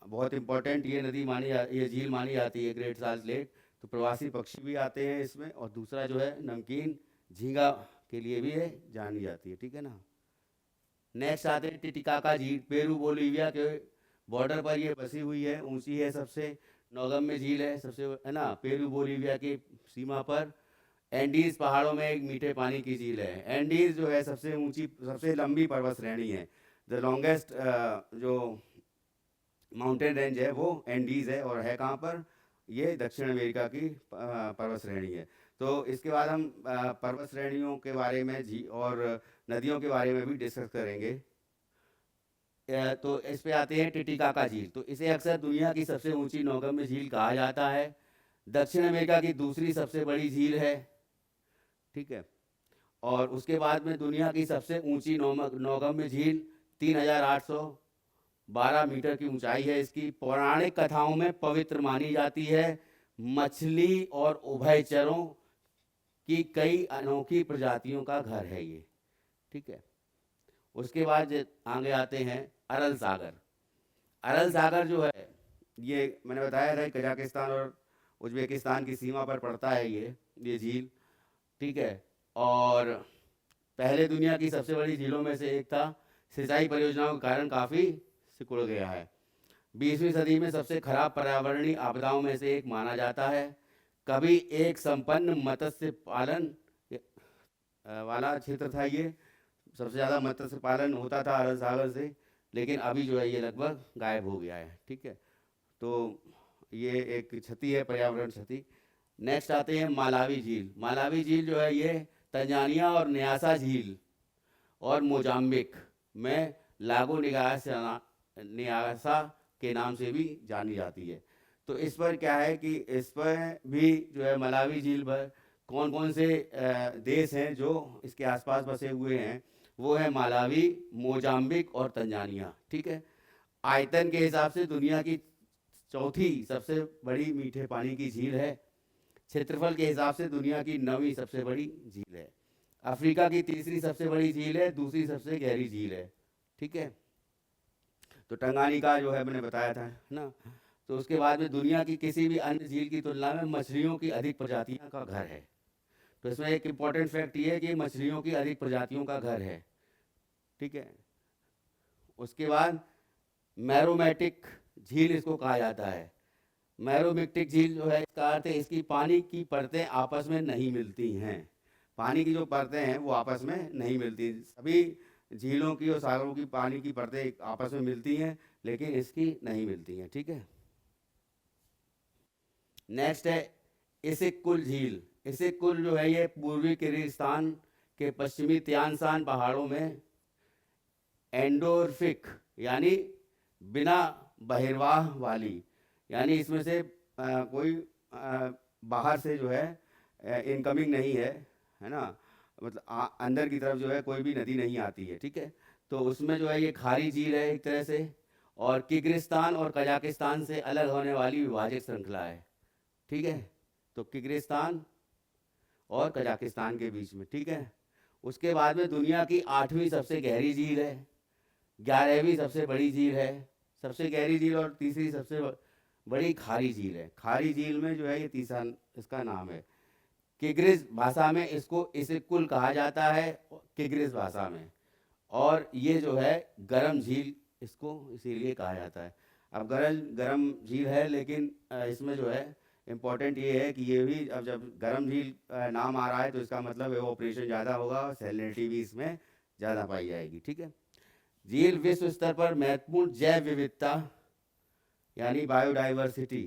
बहुत इम्पोर्टेंट ये नदी ये झील मानी जाती है, ग्रेट साल्ट लेक। तो प्रवासी पक्षी भी आते हैं इसमें, और दूसरा जो है नमकीन झींगा के लिए भी है जानी जाती है, ठीक है ना। नेक्स्ट आते हैं टिटिकाका झील, पेरू बोलीविया के बॉर्डर पर ये बसी हुई है, ऊंची है सबसे, नौगम्य झील है सबसे, है ना, पेरू बोलीविया की सीमा पर। एंडीज पहाड़ों में एक मीठे पानी की झील है। एंडीज जो है सबसे ऊंची, सबसे लंबी पर्वत श्रेणी है। द लॉन्गेस्ट जो माउंटेन रेंज है वो एंडीज है, और है कहाँ पर, ये दक्षिण अमेरिका की पर्वत श्रेणी है। तो इसके बाद हम पर्वत श्रेणियों के बारे में और नदियों के बारे में भी डिस्कस करेंगे। तो इस पे आते हैं टिटिकाका झील। तो इसे अक्सर दुनिया की सबसे ऊंची नौगम्य झील कहा जाता है। दक्षिण अमेरिका की दूसरी सबसे बड़ी झील है, ठीक है। और उसके बाद में दुनिया की सबसे ऊंची नौगम्य झील 3812 मीटर की ऊंचाई है इसकी। पौराणिक कथाओं में पवित्र मानी जाती है। मछली और उभयचरों की कई अनोखी प्रजातियों का घर है ये, ठीक है। उसके बाद आगे आते हैं अरल सागर। अरल सागर जो है, ये मैंने बताया था, कजाकिस्तान और उज्बेकिस्तान की सीमा पर पड़ता है ये झील, ठीक है। और पहले दुनिया की सबसे बड़ी झीलों में से एक था। सिंचाई परियोजनाओं के कारण काफ़ी सिकुड़ गया है। 20वीं सदी में सबसे खराब पर्यावरणीय आपदाओं में से एक माना जाता है। कभी एक संपन्न मत्स्य पालन वाला क्षेत्र था ये, सबसे ज़्यादा मत्स्य पालन होता था अरब सागर से, लेकिन अभी जो है ये लगभग गायब हो गया है, ठीक है। तो ये एक क्षति है, पर्यावरण क्षति। नेक्स्ट आते हैं मालावी झील। मालावी झील जो है ये तंजानिया और न्यासा झील और मोजाम्बिक में लागो न्यासा के नाम से भी जानी जाती है। तो इस पर क्या है कि इस पर भी जो है मलावी झील पर कौन कौन से देश हैं जो इसके आसपास बसे हुए हैं, वो है मालावी, मोजाम्बिक और तंजानिया, ठीक है। आयतन के हिसाब से दुनिया की चौथी सबसे बड़ी मीठे पानी की झील है। क्षेत्रफल के हिसाब से दुनिया की 9वीं सबसे बड़ी झील है। अफ्रीका की तीसरी सबसे बड़ी झील है, दूसरी सबसे गहरी झील है, ठीक है। तो टंगानिका जो है मैंने बताया था, है ना। तो उसके बाद में दुनिया की किसी भी अन्य झील की तुलना में मछलियों की अधिक प्रजातियों का घर है। तो इसमें एक इम्पॉर्टेंट फैक्ट ये है कि मछलियों की अधिक प्रजातियों का घर है, ठीक है। उसके बाद मैरोमेटिक झील इसको कहा जाता है। मैरोमेटिक झील जो है, इसका अर्थ है इसकी पानी की परतें आपस में नहीं मिलती हैं। पानी की जो परतें हैं वो आपस में नहीं मिलती। सभी झीलों की और सागरों की पानी की परतें आपस में मिलती हैं, लेकिन इसकी नहीं मिलती हैं, ठीक है। नेक्स्ट है इसिक-कुल झील। इसिक-कुल जो है ये पूर्वी किर्गिस्तान के पश्चिमी त्यानसान पहाड़ों में एंडोर्फिक यानी बिना बहिर्वाह वाली, यानी इसमें से कोई बाहर से जो है इनकमिंग नहीं है ना, मतलब अंदर की तरफ जो है कोई भी नदी नहीं आती है, ठीक है। तो उसमें जो है ये खारी झील है एक तरह से, और किर्गिस्तान और कजाकिस्तान से अलग होने वाली विभाजक श्रृंखला है, ठीक है। तो किर्गिस्तान और कजाकिस्तान के बीच में, ठीक है। उसके बाद में दुनिया की 8वीं सबसे गहरी झील है, 11वीं सबसे बड़ी झील है, सबसे गहरी झील, और तीसरी सबसे बड़ी खारी झील है। खारी झील में जो है ये तीसरा इसका नाम है। किर्गिज भाषा में इसको इसिक-कुल कहा जाता है, किर्गिज भाषा में। और ये जो है गर्म झील इसको इसीलिए कहा जाता है। अब गर्म झील है, लेकिन इसमें जो है इम्पोर्टेंट ये है कि ये भी, अब जब गर्म झील नाम आ रहा है तो इसका मतलब एवोपरेशन ज़्यादा होगा और सैलिनिटी भी इसमें ज़्यादा पाई जाएगी, ठीक है। झील विश्व स्तर पर महत्वपूर्ण जैव विविधता यानी बायोडाइवर्सिटी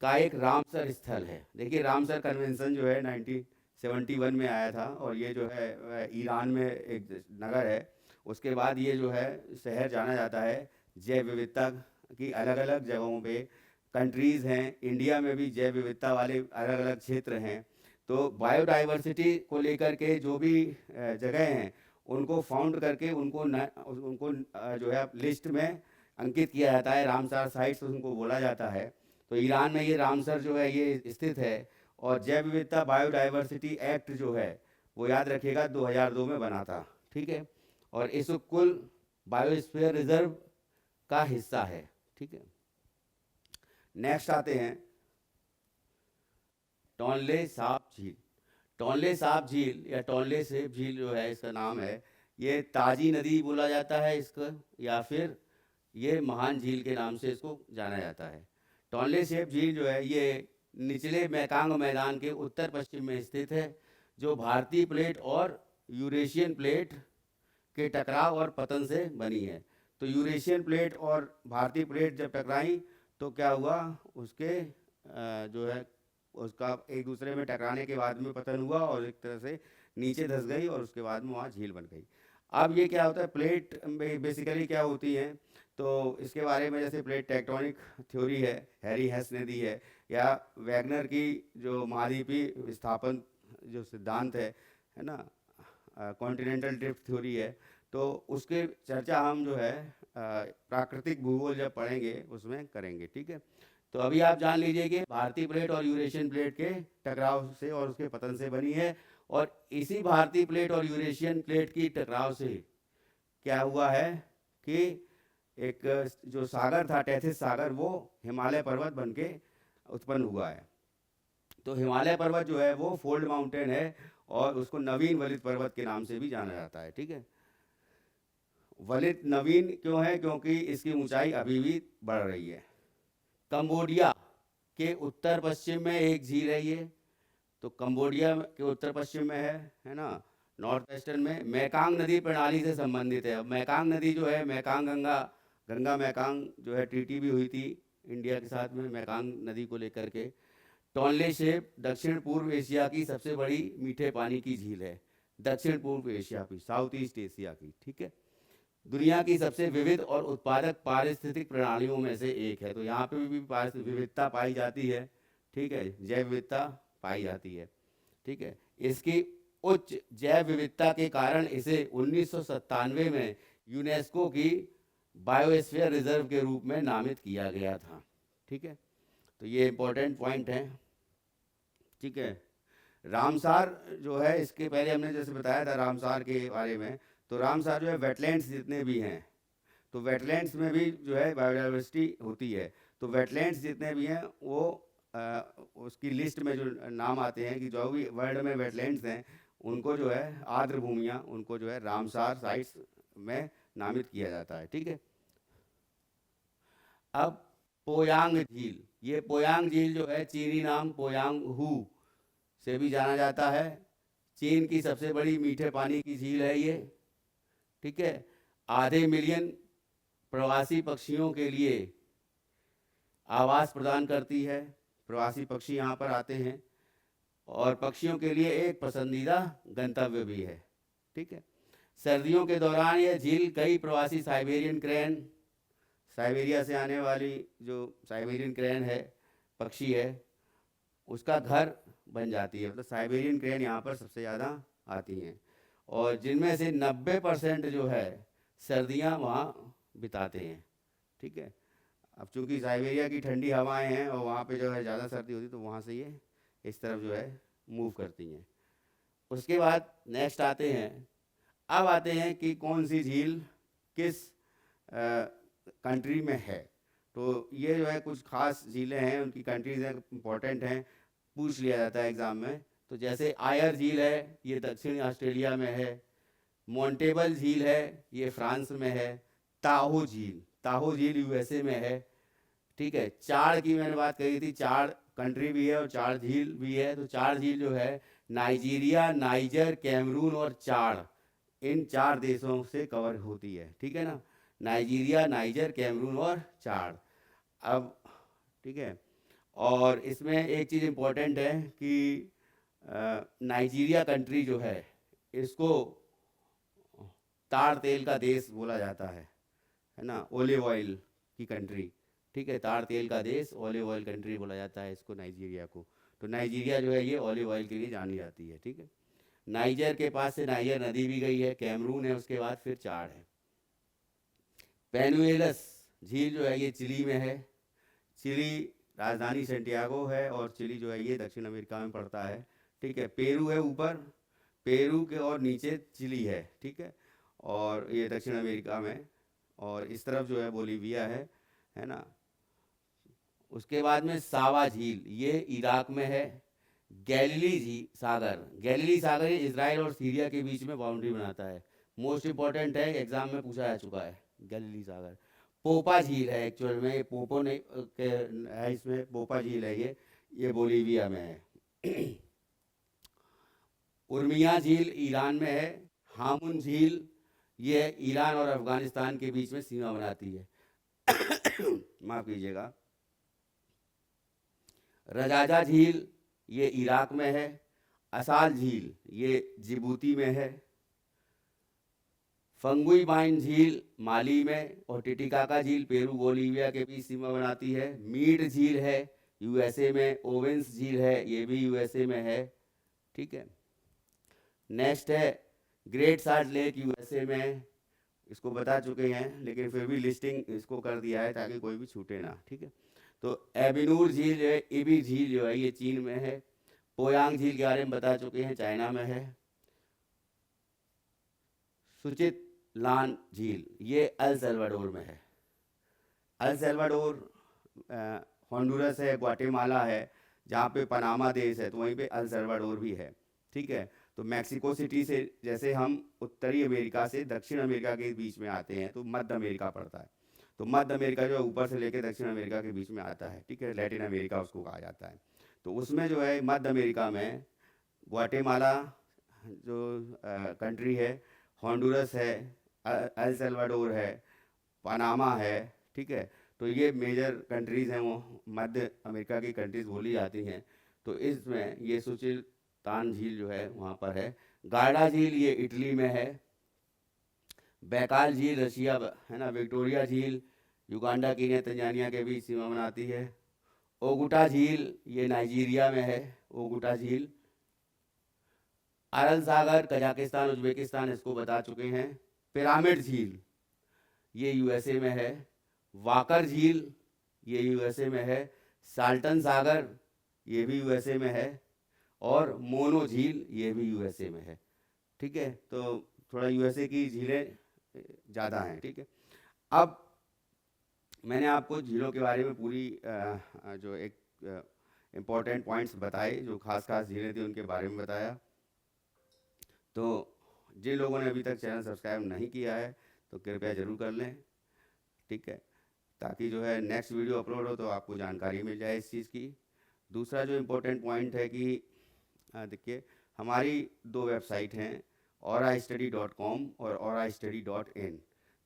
का एक रामसर स्थल है। देखिए रामसर कन्वेंशन जो है 1971 में आया था, और ये जो है ईरान में एक नगर है। उसके बाद ये जो है शहर जाना जाता है जैव विविधता की अलग अलग जगहों पे। कंट्रीज़ हैं, इंडिया में भी जैव विविधता वाले अलग अलग क्षेत्र हैं। तो बायोडाइवर्सिटी को लेकर के जो भी जगह हैं उनको फाउंड करके उनको जो है लिस्ट में अंकित किया जाता है, रामसर साइट्स उनको बोला जाता है। तो ईरान में ये रामसर जो है ये स्थित है। और जैव विविधता बायोडाइवर्सिटी एक्ट जो है वो याद रखिएगा 2002 में बना था, ठीक है। और इस कुल बायोस्फीयर रिजर्व का हिस्सा है, ठीक है। नेक्स्ट आते हैं टोनले साप झील। टोनले साप झील या टोनले सेप झील जो है इसका नाम है, ये ताजी नदी बोला जाता है इसको, या फिर ये महान झील के नाम से इसको जाना जाता है। टोनले सेप झील जो है ये निचले मैकांग मैदान के उत्तर पश्चिम में स्थित है, जो भारतीय प्लेट और यूरेशियन प्लेट के टकराव और पतन से बनी है। तो यूरेशियन प्लेट और भारतीय प्लेट जब टकराई तो क्या हुआ, उसके जो है उसका एक दूसरे में टकराने के बाद में पतन हुआ और एक तरह से नीचे धंस गई और उसके बाद में वहाँ झील बन गई। अब ये क्या होता है, प्लेट बेसिकली क्या होती हैं, तो इसके बारे में जैसे प्लेट टेक्टोनिक थ्योरी है, हैरी हेस ने दी है, या वैगनर की जो महाद्वीपीय विस्थापन जो सिद्धांत है ना, कॉन्टिनेंटल ड्रिफ्ट थ्योरी है, तो उसके चर्चा हम जो है प्राकृतिक भूगोल जब पढ़ेंगे उसमें करेंगे। ठीक है, तो अभी आप जान लीजिए कि भारतीय प्लेट और यूरेशियन प्लेट के टकराव से और उसके पतन से बनी है, और इसी भारतीय प्लेट और यूरेशियन प्लेट की टकराव से क्या हुआ है कि एक जो सागर था टेथिस सागर, वो हिमालय पर्वत बन के उत्पन्न हुआ है। तो हिमालय पर्वत जो है वो फोल्ड माउंटेन है और उसको नवीन वलित पर्वत के नाम से भी जाना जाता है। ठीक है, वलित नवीन क्यों है, क्योंकि इसकी ऊंचाई अभी भी बढ़ रही है। कंबोडिया के उत्तर पश्चिम में एक झील है ये, तो कंबोडिया के उत्तर पश्चिम में है ना, नॉर्थ वेस्टर्न में मैकांग नदी प्रणाली से संबंधित है। अब मैकांग नदी जो है, मैकांग गंगा मैकांग जो है ट्रीटी भी हुई थी इंडिया के साथ में मैकांग नदी को लेकर के। टोनले सेप दक्षिण पूर्व एशिया की सबसे बड़ी मीठे पानी की झील है, दक्षिण पूर्व एशिया की, साउथ ईस्ट एशिया की। ठीक है, दुनिया की सबसे विविध और उत्पादक पारिस्थितिक प्रणालियों में से एक है। तो यहाँ पे भी विविधता पाई जाती है। ठीक है, जैव विविधता पाई जाती है। ठीक है, इसकी उच्च जैव विविधता के कारण इसे 1997 में यूनेस्को की बायोस्फीयर रिजर्व के रूप में नामित किया गया था। ठीक है, तो ये इंपॉर्टेंट पॉइंट है। ठीक है, रामसार जो है, इसके पहले हमने जैसे बताया था रामसार के बारे में, तो रामसार जो है वेटलैंड्स जितने भी हैं, तो वेटलैंड्स में भी जो है बायोडाइवर्सिटी होती है। तो वेटलैंड्स जितने भी हैं वो उसकी लिस्ट में जो नाम आते हैं कि जो भी वर्ल्ड में वेटलैंड्स हैं उनको जो है आर्द्र भूमियाँ, उनको जो है रामसार साइट्स में नामित किया जाता है। ठीक है, अब पोयांग झील, ये पोयांग झील जो है चीनी नाम पोयांग हू से भी जाना जाता है। चीन की सबसे बड़ी मीठे पानी की झील है ये। ठीक है, आधे मिलियन प्रवासी पक्षियों के लिए आवास प्रदान करती है। प्रवासी पक्षी यहाँ पर आते हैं और पक्षियों के लिए एक पसंदीदा गंतव्य भी है। ठीक है, सर्दियों के दौरान यह झील कई प्रवासी साइबेरियन क्रेन, साइबेरिया से आने वाली जो साइबेरियन क्रेन है, पक्षी है, उसका घर बन जाती है। मतलब साइबेरियन क्रेन यहाँ पर सबसे ज़्यादा आती हैं और जिनमें से 90% जो है सर्दियाँ वहाँ बिताते हैं। ठीक है, अब चूंकि साइबेरिया की ठंडी हवाएं हैं और वहाँ पे जो है ज़्यादा सर्दी होती, तो वहाँ से ये इस तरफ जो है मूव करती हैं। उसके बाद नेक्स्ट आते हैं, अब आते हैं कि कौन सी झील किस कंट्री में है। तो ये जो है कुछ खास झीलें हैं, उनकी कंट्रीज हैं, इंपॉर्टेंट हैं, पूछ लिया जाता है एग्ज़ाम में। तो जैसे आयर झील है, ये दक्षिण ऑस्ट्रेलिया में है। मॉन्टेबल झील है, ये फ्रांस में है। ताहो झील यूएसए में है। ठीक है, चार की मैंने बात कही थी, चार कंट्री भी है और चार झील भी है। तो चार झील जो है नाइजीरिया, नाइजर, कैमरून और चाड, इन चार देशों से कवर होती है। ठीक है ना, नाइजीरिया, नाइजर, कैमरून और चाड। अब ठीक है, और इसमें एक चीज़ इम्पोर्टेंट है कि नाइजीरिया कंट्री जो है इसको ताड़ तेल का देश बोला जाता है ना, ओलिव ऑयल की कंट्री। ठीक है, ताड़ तेल का देश, ओलिव ऑयल कंट्री बोला जाता है इसको, नाइजीरिया को। तो नाइजीरिया जो है ये ओलिव ऑयल के लिए जानी जाती है। ठीक है, नाइजर के पास से नाइजर नदी भी गई है, कैमरून है, उसके बाद फिर चाड है। पेनुएलस झील जो है ये चिली में है। चिली राजधानी सेंटियागो है और चिली जो है ये दक्षिण अमेरिका में पड़ता है। ठीक है, पेरू है ऊपर, पेरू के और नीचे चिली है। ठीक है, और ये दक्षिण अमेरिका में, और इस तरफ जो है बोलीविया है है ना। उसके बाद में सावा झील, ये इराक में है। गैलीली सागर, गैलीली सागर ये इजराइल और सीरिया के बीच में बाउंड्री बनाता है। मोस्ट इंपॉर्टेंट है, एग्जाम में पूछा जा चुका है गैलीली सागर। पोपा झील है, एक्चुअल में ये पोपो नहीं है, इसमें पोपा झील है, ये बोलीविया में है। उर्मिया झील ईरान में है। हामुन झील ये ईरान और अफगानिस्तान के बीच में सीमा बनाती है। माफ कीजिएगा। रजाजा झील ये इराक में है। असाल झील ये जिबूती में है। फंगुई बाइन झील माली में, और टिटिकाका झील पेरू बोलीविया के बीच सीमा बनाती है। मीड झील है यूएसए में। ओवेंस झील है, ये भी यूएसए में है। ठीक है। नेक्स्ट है ग्रेट साल्ट लेक, यूएसए में। इसको बता चुके हैं, लेकिन फिर भी लिस्टिंग इसको कर दिया है ताकि कोई भी छूटे ना। ठीक है। तो एबिनूर झील जो है, इबी झील जो है, ये चीन में है। पोयांग झील के बारे में बता चुके हैं, चाइना में है। सुचित लान झील ये अल सल्वाडोर में है। अल सल्वाडोर होंडुरस है, ग्वाटेमाला है, जहाँ पे पनामा देश है, तो वहीं पे अल सल्वाडोर भी है। ठीक है। तो मैक्सिको सिटी से जैसे हम उत्तरी अमेरिका से दक्षिण अमेरिका के बीच में आते हैं, तो मध्य अमेरिका पड़ता है। तो मध्य अमेरिका जो है ऊपर से लेकर दक्षिण अमेरिका के बीच में आता है। ठीक है। लैटिन अमेरिका उसको कहा जाता है। तो उसमें जो है मध्य अमेरिका में ग्वाटेमाला जो कंट्री है, होंडुरस है, अल सल्वाडोर है, पनामा है। ठीक है। तो ये मेजर कंट्रीज़ हैं, वो मध्य अमेरिका की कंट्रीज़ बोली जाती हैं। तो इसमें ये सुचितान झील जो है वहाँ पर है। गार्डा झील ये इटली में है। बैकाल झील रशिया है ना। विक्टोरिया झील युगांडा, कीनिया, तंजानिया के बीच सीमा बनाती है। ओगुटा झील ये नाइजीरिया में है। ओगुटा झील। अरल सागर कजाकिस्तान, उज्बेकिस्तान, इसको बता चुके हैं। पिरामिड झील ये यूएसए में है। वाकर झील ये यूएसए में है। साल्टन सागर ये भी यूएसए में है। और मोनो झील ये भी यूएसए में है। ठीक है। तो थोड़ा यूएसए की झीलें ज़्यादा हैं। ठीक है। अब मैंने आपको झीलों के बारे में पूरी जो एक इम्पोर्टेंट पॉइंट्स बताए, जो खास खास झीलें थी उनके बारे में बताया। तो जिन लोगों ने अभी तक चैनल सब्सक्राइब नहीं किया है तो कृपया ज़रूर कर लें। ठीक है। ताकि जो है नेक्स्ट वीडियो अपलोड हो तो आपको जानकारी मिल जाए इस चीज़ की। दूसरा जो इम्पोर्टेंट पॉइंट है कि देखिए हमारी 2 वेबसाइट हैं, aurastudy.com और aurastudy.in।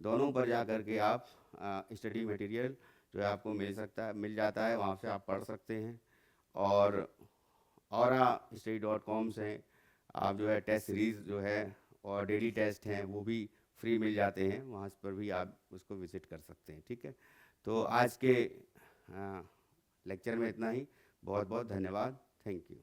दोनों पर जा कर के आप स्टडी मटेरियल जो है आपको मिल जाता है, वहाँ से आप पढ़ सकते हैं। और aurastudy.com से आप जो है टेस्ट सीरीज़ जो है और डेली टेस्ट हैं वो भी फ्री मिल जाते हैं, वहाँ पर भी आप उसको विज़िट कर सकते हैं। ठीक है। तो आज के लेक्चर में इतना ही। बहुत बहुत धन्यवाद। Thank you.